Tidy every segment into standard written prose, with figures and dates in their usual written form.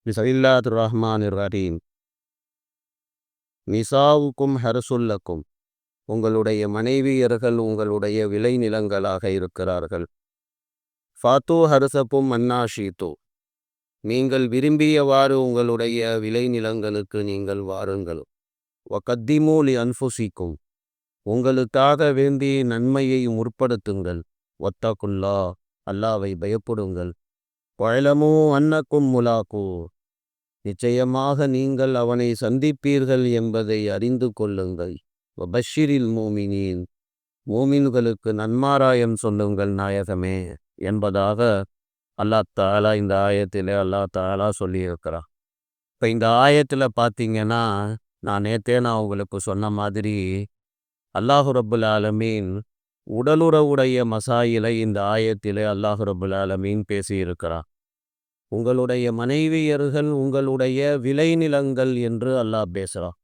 பிஸ்மில்லாஹிர் ரஹ்மானிர் ரஹீம். நிசாவுக்கும் ஹர்சுல்லக்கும், உங்களுடைய மனைவியர்கள் உங்களுடைய விளைநிலங்களாக இருக்கிறார்கள். ஃபாத்து ஹர்சக்கும் அன்னாஷீத்து, நீங்கள் விரும்பியவாறு உங்களுடைய விளைநிலங்களுக்கு நீங்கள் வாருங்கள். வகத்திமு லி அன்ஃபுசிக்கும், உங்களுக்காக வேண்டி நன்மையை முற்படுத்துங்கள். வத்தகுல்லா, அல்லாவை பயப்படுங்கள். வஅலமு அன்னக்கும் முலாக்கு, நிச்சயமாக நீங்கள் அவனை சந்திப்பீர்கள் என்பதை அறிந்து கொள்ளுங்கள். வபஷிரில் மூமினீன், மூமின்களுக்கு நன்மாராயம் சொல்லுங்கள் நாயகமே என்பதாக அல்லாஹ் தஆலா இந்த ஆயத்திலே அல்லாஹ் தஆலா சொல்லியிருக்கிறான். இப்போ இந்த ஆயத்தில் பார்த்தீங்கன்னா, நான் உங்களுக்கு சொன்ன மாதிரி அல்லாஹு ரப்புல் ஆலமீன் உடலுறவுடைய மசாயிலை இந்த ஆயத்திலே அல்லாஹு ரப்புல் ஆலமீன் பேசியிருக்கிறான். உங்களுடைய மனைவியர்கள் உங்களுடைய விளைநிலங்கள் என்று அல்லாஹ் பேசுகிறான்.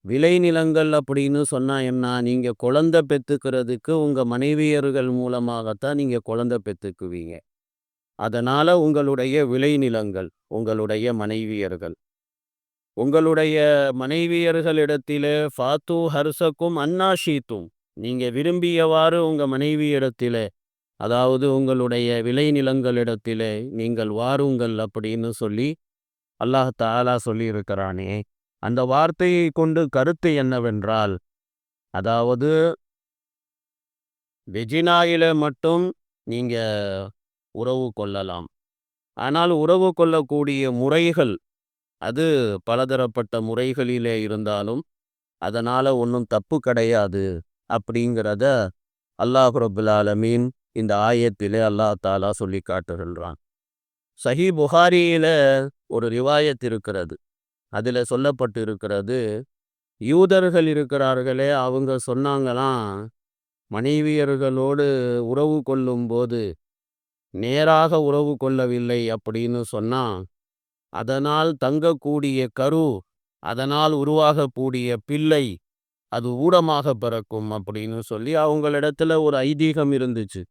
விளைநிலங்கள் அப்படின்னு சொன்னால் என்ன? நீங்கள் குழந்தை பெற்றுக்கிறதுக்கு உங்கள் மனைவியர்கள் மூலமாகத்தான் நீங்கள் குழந்தை பெற்றுக்குவீங்க. அதனால் உங்களுடைய விளைநிலங்கள் உங்களுடைய மனைவியர்கள். உங்களுடைய மனைவியர்களிடத்திலே ஃபாத்து ஹர்சக்கும் அன்னாஷீத்தும், நீங்கள் விரும்பியவாறு உங்கள் மனைவியிடத்திலே, அதாவது உங்களுடைய விளைநிலங்களிடத்திலே நீங்கள் வாருங்கள் அப்படின்னு சொல்லி அல்லாஹ் தஆலா சொல்லியிருக்கிறானே, அந்த வார்த்தையை கொண்டு கருத்து என்னவென்றால், அதாவது வெஜினாயில மட்டும் நீங்கள் உறவு கொள்ளலாம். ஆனால் உறவு கொள்ளக்கூடிய முறைகள் அது பலதரப்பட்ட முறைகளிலே இருந்தாலும் அதனால் ஒன்றும் தப்பு கிடையாது அப்படிங்கிறத அல்லாஹ் ரப்புல் ஆலமீன் இந்த ஆயத்திலே அல்லாஹ் தஆலா சொல்லி காட்டுகின்றான். சஹீஹ் புகாரியில் ஒரு ரிவாயத் இருக்கிறது. அதில் சொல்லப்பட்டு இருக்கிறது, யூதர்கள் இருக்கிறார்களே அவங்க சொன்னாங்களாம், மனைவியர்களோடு உறவு கொள்ளும்போது நேராக உறவு கொள்ளவில்லை அப்படின்னு சொன்னால் அதனால் தங்கக்கூடிய கரு, அதனால் உருவாகக்கூடிய பிள்ளை அது ஊடமாக பிறக்கும் அப்படின்னு சொல்லி அவங்களிடத்துல ஒரு ஐதீகம் இருந்துச்சு.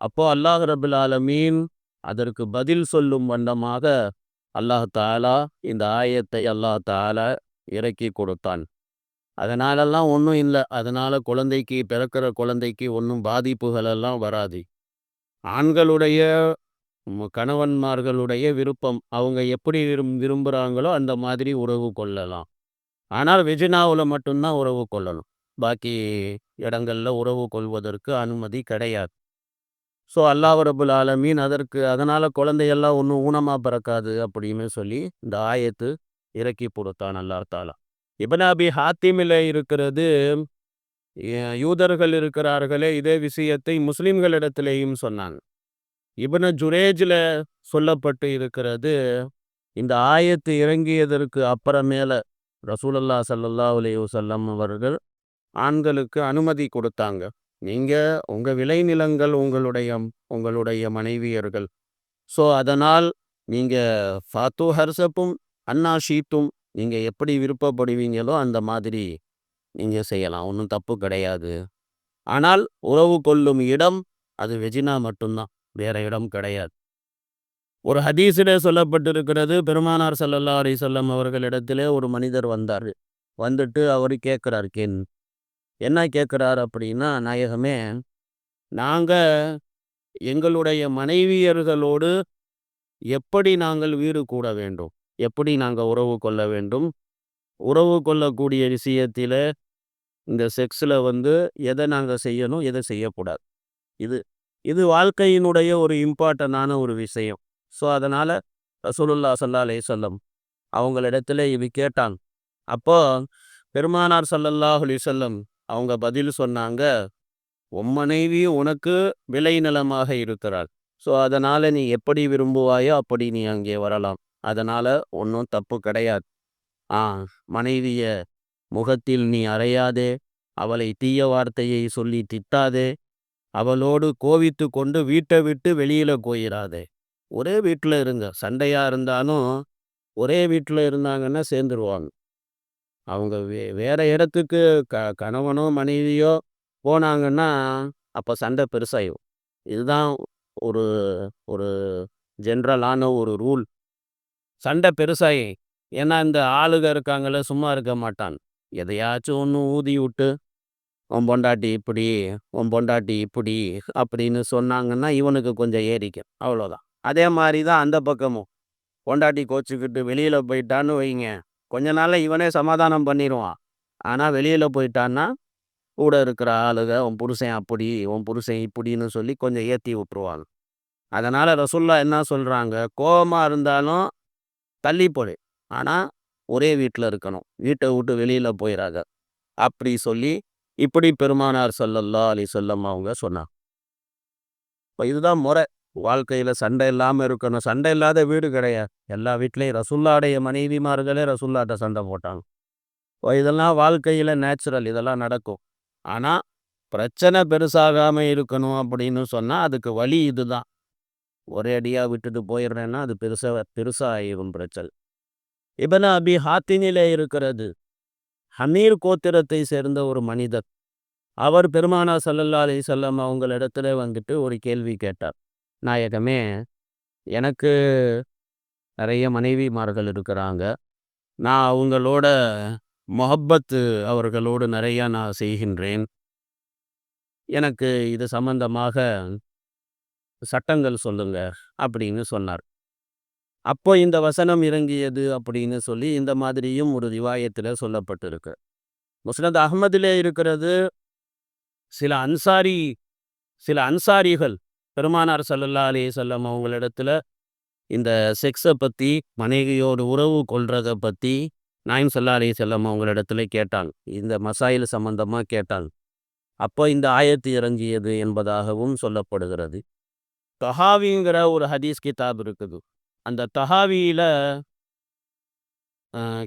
அப்போ அல்லாஹ் ரப்புல் ஆலமீன் அதற்கு பதில் சொல்லும் வண்ணமாக அல்லாஹ் தஆலா இந்த ஆயத்தை அல்லாஹ் தஆலா இறக்கி கொடுத்தான். அதனாலெல்லாம் ஒன்றும் இல்லை, அதனால் குழந்தைக்கு பிறக்கிற குழந்தைக்கு ஒன்றும் பாதிப்புகள் எல்லாம் வராது. ஆண்களுடைய கணவன்மார்களுடைய விருப்பம், அவங்க எப்படி விரும்புகிறாங்களோ அந்த மாதிரி உறவு கொள்ளலாம். ஆனால் வெஜினாவில் மட்டும்தான் உறவு கொள்ளணும், பாக்கி இடங்களில் உறவு கொள்வதற்கு அனுமதி கிடையாது. ஸோ அல்லாஹ் ரப்புல் ஆலமீன் அதனால் குழந்தையெல்லாம் ஒன்றும் ஊனமாக பிறக்காது அப்படின்னு சொல்லி இந்த ஆயத்து இறக்கி கொடுத்தான் அல்லாஹ் தஆலா. இப்னு அபி ஹாத்திமில் இருக்கிறது, யூதர்கள் இருக்கிறார்களே இதே விஷயத்தை முஸ்லிம்களிடத்திலேயும் சொன்னாங்க. இப்னு ஜுரேஜில் சொல்லப்பட்டு இருக்கிறது, இந்த ஆயத்து இறங்கியதற்கு அப்புறமேல ரசூலுல்லாஹ் ஸல்லல்லாஹு அலைஹி வஸல்லம் அவர்கள் ஆண்களுக்கு அனுமதி கொடுத்தாங்க. நீங்கள் உங்கள் விளைநிலங்கள் உங்களுடைய மனைவியர்கள். ஸோ அதனால் நீங்கள் ஃபாத்து ஹர்சப்பும் அன்னாஷீத்தும், நீங்கள் எப்படி விருப்பப்படுவீங்களோ அந்த மாதிரி நீங்கள் செய்யலாம், ஒன்றும் தப்பு கிடையாது. ஆனால் உறவு கொள்ளும் இடம் அது வெஜினா மட்டும்தான், வேற இடம் கிடையாது. ஒரு ஹதீஸிலே சொல்லப்பட்டிருக்கிறது, பெருமானார் ஸல்லல்லாஹு அலைஹி வஸல்லம் அவர்களிடத்திலே ஒரு மனிதர் வந்தார். வந்துட்டு அவர் கேட்குறார், என்ன கேட்குறார் அப்படின்னா, நாயகமே, நாங்கள் எங்களுடைய மனைவியர்களோடு எப்படி நாங்கள் வீடு கூட வேண்டும், எப்படி நாங்கள் உறவு கொள்ள வேண்டும், உறவு கொள்ளக்கூடிய விஷயத்தில் இந்த செக்ஸில் எதை நாங்கள் செய்யணும், எதை செய்யக்கூடாது, இது இது வாழ்க்கையினுடைய ஒரு இம்பார்ட்டண்டான ஒரு விஷயம். ஸோ அதனால் ரசூலுல்லாஹ் ஸல்லல்லாஹு அலைஹி வஸல்லம் அவங்களிடத்துல இது கேட்டாங்க. அப்போ பெருமானார் ஸல்லல்லாஹு அலைஹி வஸல்லம் அவங்க பதில் சொன்னாங்க, உன் மனைவி உனக்கு விளைநிலமாக இருக்கிறாள். ஸோ அதனால் நீ எப்படி விரும்புவாயோ அப்படி நீ அங்கே வரலாம், அதனால் ஒன்றும் தப்பு கிடையாது. மனைவிய முகத்தில் நீ அறையாதே, அவளை தீய வார்த்தையை சொல்லி திட்டாதே, அவளோடு கோவித்து கொண்டு வீட்டை விட்டு வெளியில் போயிடாதே. ஒரே வீட்டில் இருங்க, சண்டையாக இருந்தாலும் ஒரே வீட்டில் இருந்தாங்கன்னா சேர்ந்துருவாங்க. அவங்க வேற இடத்துக்கு கணவனோ மனைவியோ போனாங்கன்னா அப்போ சண்டை பெருசாகும். இதுதான் ஒரு ஒரு ஜென்ரலான ஒரு ரூல். சண்டை பெருசாகி, ஏன்னா இந்த ஆளுக இருக்காங்கல்ல, சும்மா இருக்க மாட்டான். எதையாச்சும் ஒன்று ஊதி விட்டு, உன் பொண்டாட்டி இப்படி, உன் பொண்டாட்டி இப்படி அப்படின்னு சொன்னாங்கன்னா இவனுக்கு கொஞ்சம் ஏறிக்கும், அவ்வளோதான். அதே மாதிரி தான் அந்த பக்கமும். பொண்டாட்டி கோச்சிக்கிட்டு வெளியில் போயிட்டான்னு வைங்க, கொஞ்ச நாளில் இவனே சமாதானம் பண்ணிடுவான். ஆனால் வெளியில் போயிட்டான்னா கூட இருக்கிற ஆளுக உன் புருஷன் அப்படி, உன் புருஷன் இப்படின்னு சொல்லி கொஞ்சம் ஏற்றி விட்டுருவாங்க. அதனால் ரசூல்லா என்ன சொல்கிறாங்க, கோபமாக இருந்தாலும் தள்ளி போடு, ஆனால் ஒரே வீட்டில் இருக்கணும், வீட்டை விட்டு வெளியில் போயிடாத அப்படி சொல்லி இப்படி பெருமானார் ஸல்லல்லாஹு அலைஹி வஸல்லம் அவங்க சொன்னாங்க. இப்போ இதுதான் முறை. வாழ்க்கையில் சண்டை இல்லாமல் இருக்கணும். சண்டை இல்லாத வீடு கிடையாது. எல்லா வீட்லேயும் ரசூல்லாவுடைய மனைவிமார்களே ரசூல்லாட்ட சண்டை போட்டாங்க. இப்போ இதெல்லாம் வாழ்க்கையில் நேச்சுரல், இதெல்லாம் நடக்கும். ஆனால் பிரச்சனை பெருசாகாமல் இருக்கணும் அப்படின்னு சொன்னால் அதுக்கு வழி இதுதான். ஒரே அடியாக விட்டுட்டு போயிடுறேன்னா அது பெருசாக ஆயிரும் பிரச்சனை. இப்னு அபி ஹாத்திமிலே இருக்கிறது, ஹமீர் கோத்திரத்தை சேர்ந்த ஒரு மனிதர். அவர் பெருமானார் ஸல்லல்லாஹு அலைஹி வஸல்லம் அவங்களிடத்துல வந்துட்டு ஒரு கேள்வி கேட்டார். நாயகமே, எனக்கு நிறைய மனைவிமார்கள் இருக்கிறாங்க. நான் அவங்களோட மொஹப்பத்து அவர்களோடு நிறையா நான் செய்கின்றேன். எனக்கு இது சம்பந்தமாக சட்டங்கள் சொல்லுங்க அப்படின்னு சொன்னார். அப்போ இந்த வசனம் இறங்கியது அப்படின்னு சொல்லி இந்த மாதிரியும் ஒரு ரிவாயத்தில் சொல்லப்பட்டிருக்கு. முஸ்னத் அஹ்மதிலே இருக்கிறது, சில அன்சாரிகள் பெருமானார் ஸல்லல்லாஹு அலைஹி வஸல்லம் அவங்களிடத்துல இந்த செக்ஸை பற்றி, மனைவியோடு உறவு கொள்றதை பற்றி நாயகம் ஸல்லல்லாஹு அலைஹி வஸல்லம் அவங்களிடத்துல கேட்டாங்க. இந்த மசாயில் சம்பந்தமாக கேட்டாங்க. அப்போ இந்த ஆயத்து இறங்கியது என்பதாகவும் சொல்லப்படுகிறது. தஹாவிங்கிற ஒரு ஹதீஸ் கிதாப் இருக்குது. அந்த தஹாவியில்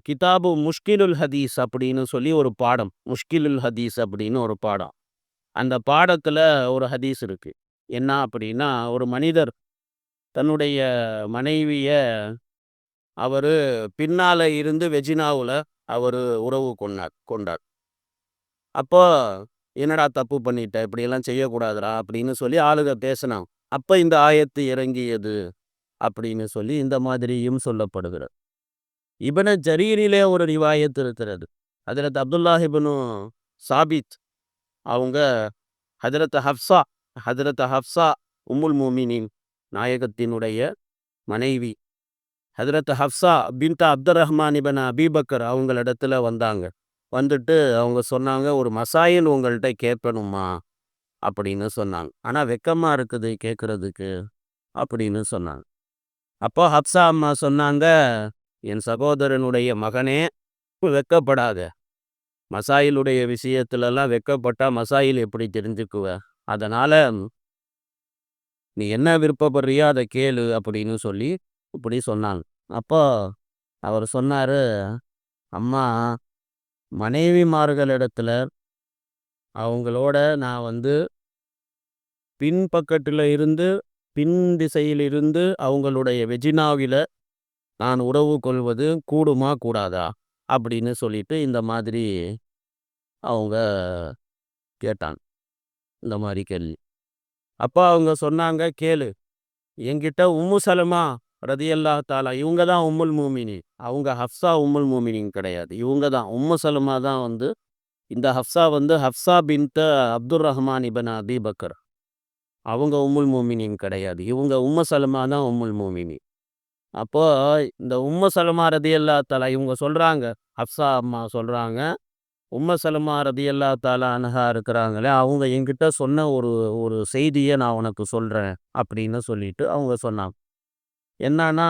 கிதாபு முஷ்கிலுல் ஹதீஸ் அப்படின்னு சொல்லி ஒரு பாடம், முஷ்கிலுல் ஹதீஸ் அப்படின்னு ஒரு பாடம். அந்த பாடத்தில் ஒரு ஹதீஸ் இருக்கு. என்ன அப்படின்னா, ஒரு மனிதர் தன்னுடைய மனைவிய அவர் பின்னால் இருந்து வெஜினாவில் அவர் உறவு கொண்டார். அப்போ என்னடா தப்பு பண்ணிட்ட, இப்படியெல்லாம் செய்யக்கூடாதுடா அப்படின்னு சொல்லி ஆளுக பேசினாங்க. அப்போ இந்த ஆயத்து இறங்கியது அப்படின்னு சொல்லி இந்த மாதிரியும் சொல்லப்படுகிறது. இப்னு ஜரீரிலே ஒரு ரிவாயத் இருக்கிறது. ஹஜ்ரத் அப்துல்லாஹ் இப்னு சாபித் அவங்க ஹஜ்ரத் ஹப்ஸா உம்முல் மூமினின் நாயகத்தினுடைய மனைவி ஹஜ்ரத் ஹப்ஸா பின்த் அப்துர் ரஹ்மான் இப்னு அபீபக்கர் அவங்களிடத்துல வந்தாங்க. வந்துட்டு அவங்க சொன்னாங்க, ஒரு மசாயில் உங்கள்கிட்ட கேட்கணுமா அப்படின்னு சொன்னாங்க. ஆனால் வெக்கமாக இருக்குது கேட்குறதுக்கு அப்படின்னு சொன்னாங்க. அப்போ ஹப்ஸா அம்மா சொன்னாங்க, என் சகோதரனுடைய மகனே, வெக்கப்படாத. மசாயிலுடைய விஷயத்துலலாம் வெக்கப்பட்டா மசாயில் எப்படி தெரிஞ்சுக்குவ? அதனால் நீ என்ன விருப்பப்படுறியோ அதை கேளு அப்படின்னு சொல்லி இப்படி சொன்னாங்க. அப்போ அவர் சொன்னார், அம்மா, மனைவிமார்களிடத்துல அவங்களோட நான் பின் திசையிலிருந்து அவங்களுடைய வெஜினாவில் நான் உறவு கொள்வது கூடுமா கூடாதா அப்படின்னு சொல்லிட்டு இந்த மாதிரி அவங்க கேட்டாங்க, இந்த மாதிரி கேள்வி. அப்போ அவங்க சொன்னாங்க, கேளு, என்கிட்ட உம்மு சலமா ரதியல்லாஹு தஆலா, இவங்க தான் உம்முல் மூமினி, அவங்க ஹப்ஸா உம்முல் மூமினின் கிடையாது, இவங்க தான் உம்மு சலமா தான் இந்த ஹப்ஸா ஹப்ஸா பின்த் அப்துர் ரஹ்மான் இப்னு அபீபக்கர், அவங்க உம்முல் மூமினின் கிடையாது, இவங்க உம்மு சலமா தான் உம்முல் மூமினி. அப்போ இந்த உம்மு சலமா ரதியல்லாஹு தஆலா இவங்க சொல்றாங்க, ஹப்ஸா அம்மா சொல்றாங்க, உம்மு சலமா ரதியல்லாஹு தஆலா அன்ஹா இருக்கிறாங்களே, அவங்க என்கிட்ட சொன்ன ஒரு ஒரு செய்தியை நான் உனக்கு சொல்றேன் அப்படின்னு சொல்லிட்டு அவங்க சொன்னாங்க. என்னன்னா,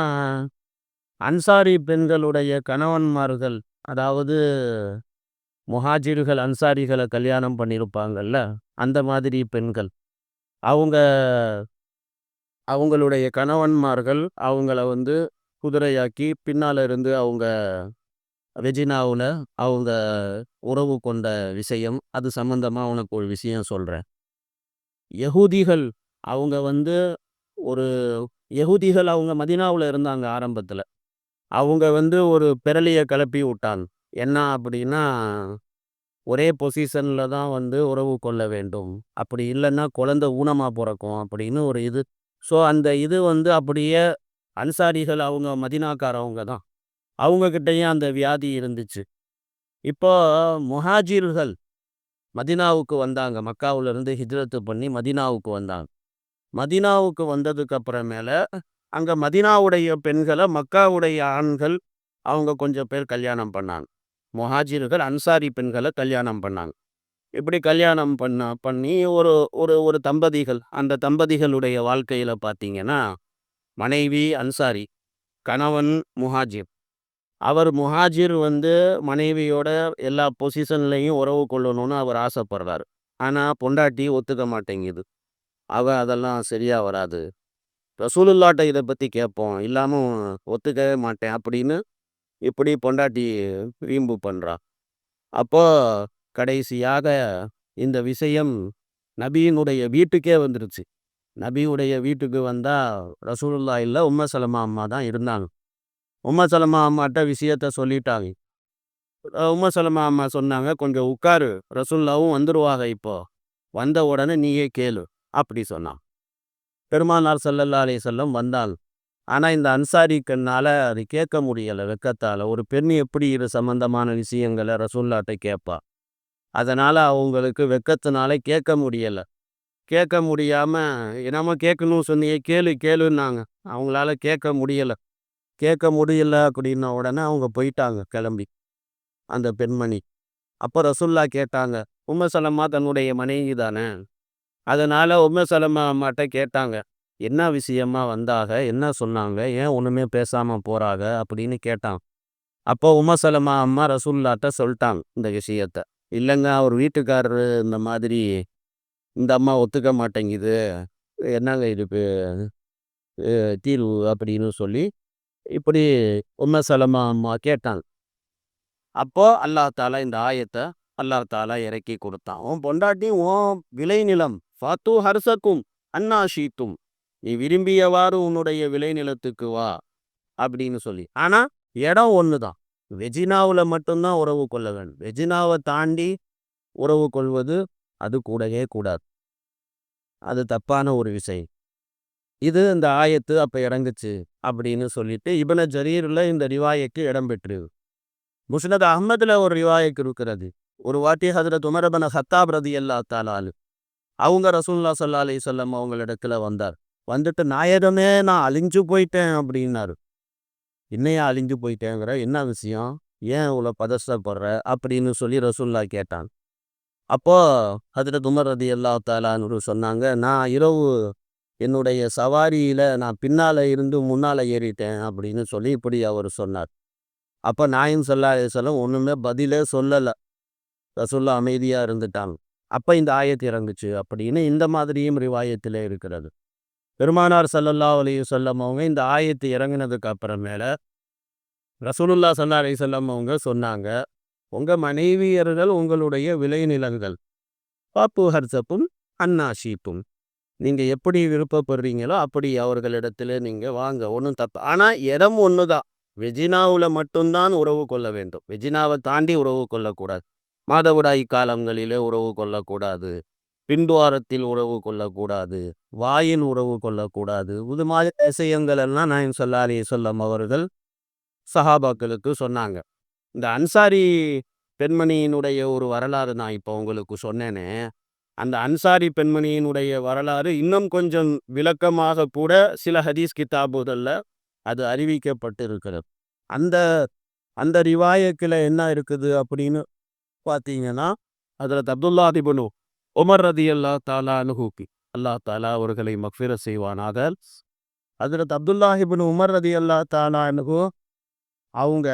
அன்சாரி பெண்களுடைய கணவன்மார்கள், அதாவது முஹாஜிர்கள் அன்சாரிகளை கல்யாணம் பண்ணியிருப்பாங்கல்ல, அந்த மாதிரி பெண்கள், அவங்க அவங்களுடைய கணவன்மார்கள் அவங்கள குதிரையாக்கி பின்னால் இருந்து அவங்க வெஜினாவில் அவங்க உறவு கொண்ட விஷயம், அது சம்பந்தமாக உனக்கு ஒரு விஷயம் சொல்கிறேன். யஹூதிகள் அவங்க ஒரு யஹூதிகள் அவங்க மதீனாவில் இருந்தாங்க ஆரம்பத்தில். அவங்க ஒரு பெரளியை கிளப்பி விட்டாங்க. என்ன அப்படின்னா, ஒரே பொசிஷனில் தான் உறவு கொள்ள வேண்டும், அப்படி இல்லைன்னா குழந்தை ஊனமாக பிறக்கும் அப்படின்னு ஒரு இது. ஸோ அந்த இது அப்படியே அன்சாரிகள் அவங்க மதினாக்காரவங்க தான். அவங்கக்கிட்டயும் அந்த வியாதி இருந்துச்சு. இப்போ முஹாஜிர்கள் மதினாவுக்கு வந்தாங்க. மக்காவிலிருந்து ஹிஜ்ரத்து பண்ணி மதினாவுக்கு வந்தாங்க. மதினாவுக்கு வந்ததுக்கு அப்புறமேல அங்க மதினாவுடைய பெண்களை மக்காவுடைய ஆண்கள் அவங்க கொஞ்சம் பேர் கல்யாணம் பண்ணாங்க. முஹாஜிர்கள் அன்சாரி பெண்களை கல்யாணம் பண்ணாங்க. இப்படி கல்யாணம் பண்ணி ஒரு ஒரு ஒரு தம்பதிகள், அந்த தம்பதிகளுடைய வாழ்க்கையில பார்த்தீங்கன்னா, மனைவி அன்சாரி, கணவன் முஹாஜிர். அவர் முஹாஜிர் மனைவியோட எல்லா பொசிஷன்லயும் உறவு கொள்ளணும்னு அவர் ஆசைப்படுறாரு. ஆனா பொண்டாட்டி ஒத்துக்க மாட்டேங்குது. அதெல்லாம் சரியா வராது. ரசூலுல்லாட்ட இத பத்தி கேட்போம். இல்லாம ஒத்துக்கவே மாட்டேன் அப்படின்னு இப்படி பொண்டாட்டி வீம்பு பண்றா. அப்போ கடைசியாக இந்த விஷயம் நபியினுடைய வீட்டுக்கே வந்துருச்சு. நபியுடைய வீட்டுக்கு வந்தா ரசூலுல்லாஹ் இல்ல, உம்மு சலமா அம்மா தான் இருந்தாங்க. உம்மு சலமா அம்மாட்ட விஷயத்த சொல்லிட்டாங்க. உம்மு சலமா அம்மா சொன்னாங்க, "கொஞ்சம் உட்காரு. ரசூலுல்லாவும் வந்துருவாங்க இப்போ. வந்த உடனே நீயே கேளு." அப்படி சொன்னான். பெருமானார் ஸல்லல்லாஹு அலைஹி வஸல்லம் வந்தாங்க. ஆனா இந்த அன்சாரிக்கனால அது கேட்க முடியல வெட்கத்தால. ஒரு பெண் எப்படி இது சம்பந்தமான விஷயங்கள ரசூலுல்லாஹ்ட்ட கேட்பா? அதனால அவங்களுக்கு வெட்கத்தினால கேட்க முடியல. கேட்க முடியாம, என்னமோ கேட்கணும்னு சொன்னியே கேளு கேளுன்னாங்க. அவங்களால கேட்க முடியல. கேட்க முடியல அப்படின்ன உடனே அவங்க போயிட்டாங்க கிளம்பி, அந்த பெண்மணி. அப்ப ரசூலுல்லாஹ் கேட்டாங்க. உம்மு சலமா தன்னுடைய மனைவி தானே. அதனால உம்மு சலமா அம்மாட்ட கேட்டாங்க. என்ன விஷயமா வந்தாக? என்ன சொன்னாங்க? ஏன் ஒண்ணுமே பேசாம போறாக? அப்படின்னு கேட்டான். அப்போ உம்மு சலமா அம்மா ரசூலுல்லாஹ்ட்ட சொல்லிட்டாங்க இந்த விஷயத்த. இல்லங்க அவர் வீட்டுக்காரரு இந்த மாதிரி இந்த அம்மா ஒத்துக்க மாட்டேங்குது. என்னங்க இது தீர்வு அப்படின்னு சொல்லி இப்படி உம்மு சலமா அம்மா கேட்டாங்க. அப்போ அல்லாஹ் தஆலா இந்த ஆயத்த அல்லாஹ் தஆலா இறக்கி கொடுத்தான். உன் பொண்டாட்டி உன் விளைநிலம் ஃபாத்து ஹர்சக்கும் அன்னா ஷீத்தும். நீ விரும்பியவாறு உன்னுடைய விளைநிலத்துக்கு வா அப்படின்னு சொல்லி. ஆனா இடம் ஒண்ணுதான். வெஜினாவுல மட்டும்தான் உறவு கொள்ள வேண்டும். வெஜினாவை தாண்டி உறவு கொள்வது அது கூடவே கூடாது. அது தப்பான ஒரு விஷயம். இது இந்த ஆயத்து அப்ப இறங்குச்சு அப்படின்னு சொல்லிட்டு இப்னு ஜரீர்ல இந்த ரிவாயக்கு இடம் பெற்றிருக்கு. முஸ்னத் அஹ்மதுல ஒரு ரிவாயத் இருக்கிறது. ஒரு வாட்டி ஹஜ்ரத் உமர் இப்னு கத்தாப் ரலியல்லாஹு தஆலா அன்ஹு அவங்க ரசூலுல்லாஹ் ஸல்லல்லாஹு அலைஹி வஸல்லம் அவங்களிடத்துல வந்தார். வந்துட்டு நாயகமே நான் அழிஞ்சு போயிட்டேன் அப்படின்னாரு. என்னையா அழிஞ்சு போயிட்டேங்கிற? என்ன விஷயம்? ஏன் இவ்வளோ பதஷ்டப்படுற? அப்படின்னு சொல்லி ரசூலுல்லாஹ் கேட்டாங்க. அப்போ ஹஜ்ரத் உமர் ரலியல்லாஹு தஆலா அன்ஹு சொன்னாங்க, நான் இரவு என்னுடைய சவாரியில நான் பின்னால இருந்து முன்னால ஏறிட்டேன் அப்படின்னு சொல்லி இப்படி அவர் சொன்னார். அப்ப நாயகம் ஸல்லல்லாஹு அலைஹி வஸல்லம் ஒண்ணுமே பதிலே சொல்லல. ரசூலுல்லாஹ் அமைதியா இருந்துட்டாங்க. அப்ப இந்த ஆயத்து இறங்குச்சு அப்படின்னு இந்த மாதிரியும் ரிவாயத்திலே இருக்கிறது. பெருமானார் ஸல்லல்லாஹு அலைஹி வஸல்லம் அவங்க இந்த ஆயத்து இறங்குனதுக்கு அப்புறமேல ரசூலுல்லாஹ் ஸல்லல்லாஹு அலைஹி வஸல்லம் அவங்க சொன்னாங்க, உங்க மனைவியர்கள் உங்களுடைய விளைநிலங்கள். பாப்பு ஹர்சப்பும் அன்னாஷீப்பும். நீங்க எப்படி விருப்பப்படுறீங்களோ அப்படி அவர்களிடத்துல நீங்க வாங்க. ஒண்ணும் தப்பு. ஆனா இடம் ஒண்ணுதான். வெஜினாவுல மட்டும்தான் உறவு கொள்ள வேண்டும். வெஜினாவை தாண்டி உறவு கொள்ளக்கூடாது. மாதவிடாய் காலங்களிலே உறவு கொள்ளக்கூடாது. பின்துவாரத்தில் உறவு கொள்ளக்கூடாது. வாயின் உறவு கொள்ளக்கூடாது. இது மாதிரி விஷயங்கள் எல்லாம் நாயகம் ஸல்லல்லாஹு அலைஹி வஸல்லம் அவர்கள் சஹாபாக்களுக்கு சொன்னாங்க. இந்த அன்சாரி பெண்மணியினுடைய ஒரு வரலாறு நான் இப்போ உங்களுக்கு சொன்னேனே, அந்த அன்சாரி பெண்மணியினுடைய வரலாறு இன்னும் கொஞ்சம் விளக்கமாக கூட சில ஹதீஸ் கிதாபுகள்ல அது அறிவிக்கப்பட்டு இருக்கிறது. அந்த அந்த ரிவாயத்துல என்ன இருக்குது அப்படின்னு பார்த்தீங்கன்னா, ஹஜ்ரத் அப்துல்லாஹ் இப்னு உமர் ரலியல்லாஹு தஆலா அன்ஹுக்கு அல்லாஹ் தஆலா அவர்களை மக்ஃபிரத் செய்வானாக. ஹஜ்ரத் அப்துல்லாஹ் இப்னு உமர் ரலியல்லாஹு தஆலா அன்ஹு அவங்க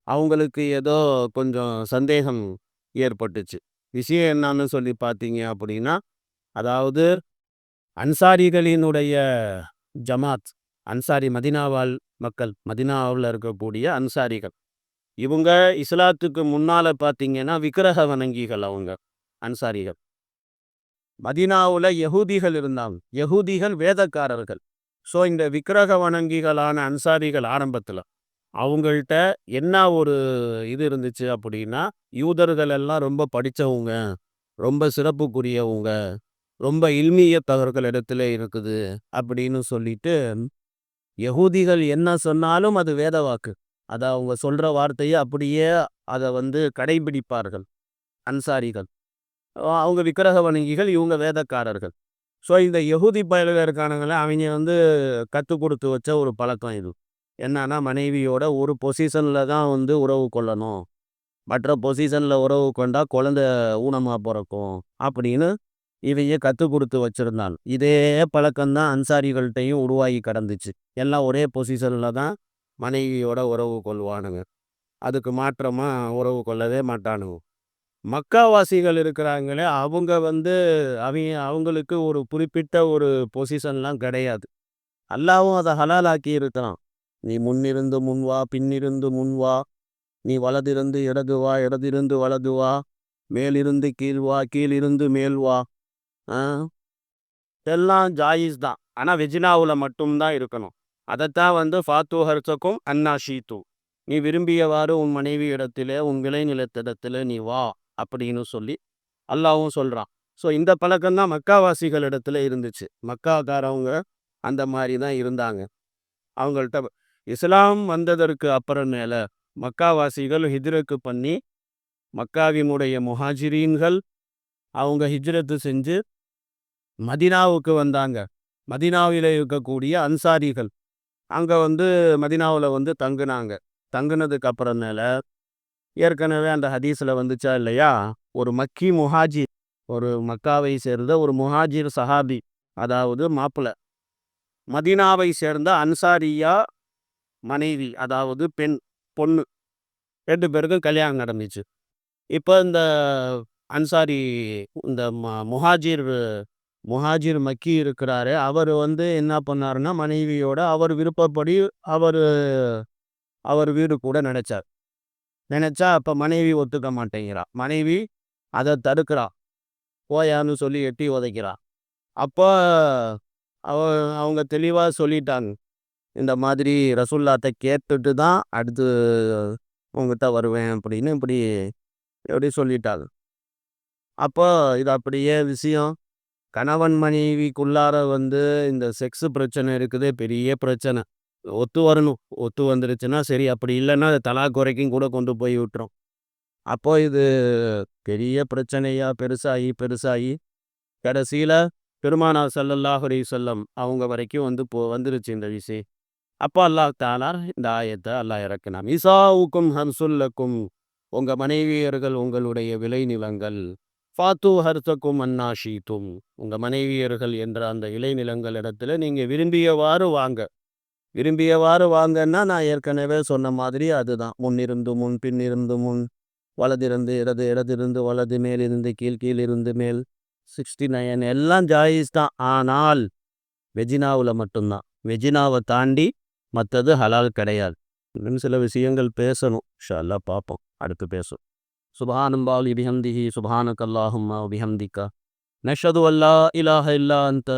அவங்களுக்கு ஏதோ கொஞ்சம் சந்தேகம் ஏற்பட்டுச்சு. விஷயம் என்னன்னு சொல்லி பார்த்தீங்க அப்படின்னா, அதாவது அன்சாரிகளினுடைய ஜமாத், அன்சாரி மதீனா மக்கள், மதீனாவுல இருக்கக்கூடிய அன்சாரிகள். இவங்க இஸ்லாத்துக்கு முன்னால பார்த்தீங்கன்னா, விக்கிரக வணங்கிகள் அவங்க, அன்சாரிகள். மதீனாவுல யஹூதிகள் இருந்தாங்க. யஹூதிகள் வேதக்காரர்கள். ஸோ இந்த விக்கிரக வணங்கிகளான அன்சாரிகள் ஆரம்பத்துல, அவங்கள்ட்ட என்ன ஒரு இது இருந்துச்சு அப்படின்னா, யூதர்கள் எல்லாம் ரொம்ப படிச்சவங்க, ரொம்ப சிறப்புக்குரியவங்க. ரொம்ப இல்மியத் அவர்களிடத்துல இருக்குது அப்படின்னு சொல்லிட்டு, யகூதிகள் என்ன சொன்னாலும் அது வேத வாக்கு. அத அவங்க சொல்ற வார்த்தைய அப்படியே அத கடைபிடிப்பார்கள் அன்சாரிகள். அவங்க விக்கிரக வணங்கிகள், இவங்க வேதக்காரர்கள். ஸோ இந்த யகூதி பயலுக இருக்கானுங்கல்ல, அவைங்க கத்துக் குடுத்து வச்ச ஒரு பழக்கம் இது. என்னன்னா, மனைவியோட ஒரு பொசிஷன்ல தான் உறவு கொள்ளணும். மற்ற பொசிஷன்ல உறவு கொண்டா குழந்தை ஊனமா பொறக்கும். அப்படின்னு இவைங்க கத்துக் குடுத்து வச்சிருந்தாங்க. இதே பழக்கம் தான் அன்சாரிகள்ட்டயும் உருவாகி கடந்துச்சு. எல்லாம் ஒரே பொசிஷன்ல தான் மனைவியோட உறவு கொள்வானுங்க. அதுக்கு மாற்றமா உறவு கொள்ளவே மாட்டானுங்க. மக்காவாசிகள் இருக்கிறாங்களே, அவங்க அவங்களுக்கு ஒரு குறிப்பிட்ட ஒரு பொசிஷன்லாம் கிடையாது. அல்லாஹ்வும் அத ஹலால் ஆக்கி இருக்கிறான். நீ முன்னிருந்து முன் வா, பின்னிருந்து முன் வா, நீ வலதிருந்து இடது வா, இடதிருந்து வலது வா, மேலிருந்து கீழ் வா, கீழிருந்து மேல் வா. ஆ எல்லாம் ஜாயிஸ் தான். ஆனா வெஜினாவுல மட்டும் தான் இருக்கணும். அதத்தான் ஃபாத்து ஹர்சக்கும் அன்னா ஷீத்து. நீ விரும்பியவாறு உன் மனைவி இடத்திலே, உன் விளைநிலத்திடத்திலே நீ வா அப்படின்னு சொல்லி அல்லாஹ்வும் சொல்றான். ஸோ இந்த பழக்கம் தான் மக்காவாசிகள் இடத்துல இருந்துச்சு. மக்காக்காரவங்க அந்த மாதிரி தான் இருந்தாங்க. அவங்கள்ட்ட இஸ்லாம் வந்ததற்கு அப்புறமேல மக்காவாசிகள் ஹிஜ்ரத்து பண்ணி, மக்காவினுடைய முஹாஜிரீன்கள் அவங்க ஹிஜ்ரத்து செஞ்சு மதீனாவுக்கு வந்தாங்க. மதீனாவில இருக்கக்கூடிய அன்சாரிகள் அங்க மதீனாவுல தங்குனாங்க. தங்குனதுக்கு அப்புறமேல ஏற்கனவே அந்த ஹதீஸ்ல வந்துச்சா இல்லையா? ஒரு மக்கி முஹாஜிர், ஒரு மக்காவை சேர்ந்த ஒரு முஹாஜிர் சஹாபி, அதாவது மாப்பிள, மதீனாவை சேர்ந்த அன்சாரியா மனைவி, அதாவது பொண்ணு 2 பேருக்கும் கல்யாணம் நடந்துச்சு. இப்ப இந்த அன்சாரி, இந்த முஹாஜிர் முஹாஜிர் மக்கி இருக்கிறாரு. அவரு என்ன பண்ணாருன்னா, மனைவியோட அவர் விருப்பப்படி அவரு அவர் வீடு கூட நினைச்சார். நினைச்சா அப்ப மனைவி ஒத்துக்க மாட்டேங்கிறா. மனைவி அத தடுக்கிறா. போயான்னு சொல்லி எட்டி உதைக்கிறா. அப்போ அவ அவங்க தெளிவா சொல்லிட்டாங்க. இந்த மாதிரி ரசூலுல்லாஹ்ட்ட கேட்டுட்டு தான் அடுத்து உன்கிட்ட வருவேன் அப்படின்னு இப்படி இப்படி சொல்லிட்டாங்க. அப்போ இது அப்படியே விஷயம். கணவன் மனைவிக்குள்ளார இந்த செக்ஸ் பிரச்சனை இருக்குதே பெரிய பிரச்சனை. ஒத்து வரணும். ஒத்து வந்துருச்சுன்னா சரி. அப்படி இல்லைன்னா தலாக் வரைக்கும் கூட கொண்டு போய் விட்டுரும். அப்போ இது பெரிய பிரச்சனையா பெருசாகி பெருசாகி கடைசியில பெருமானார் ஸல்லல்லாஹு அலைஹி வஸல்லம் அவங்க வரைக்கும் வந்துருச்சு இந்த விஷயம். அப்போ அல்லாஹ் தஆலா இந்த ஆயத்தை அல்லாஹ் இறக்கினான். நிசாஉக்கும் ஹர்சுல் லக்கும், உங்க மனைவியர்கள் உங்களுடைய விளைநிலங்கள். ஃபாத்து ஹர்சக்கும் அன்னா ஷீதும், உங்க மனைவியர்கள் என்ற அந்த இளைநிலங்கள் இடத்துல நீங்க விரும்பியவாறு வாங்க. விரும்பியவாறு வாங்கன்னா நான் ஏற்கனவே சொன்ன மாதிரி அதுதான். முன்னிருந்து முன், பின்னிருந்து முன், வலதிருந்து இடது, இடதிருந்து வலது, மேலிருந்து கீழ், கீழிருந்து மேல், 69 எல்லாம் ஜாயிஸ் தான். ஆனால் வெஜினாவுல மட்டும்தான். வெஜினாவை தாண்டி மற்றது ஹலால் கிடையாது. இன்னும் சில விஷயங்கள் பேசணும். இன்ஷா அல்லாஹ் பார்ப்போம். அடுத்து பேசும். சுப்ஹானல்லாஹி பிஹம்திஹி சுப்ஹானக்கல்லாஹும்ம வபிஹம்திக நஷ்ஹது அல்லா இலாஹ இல்லா அன்த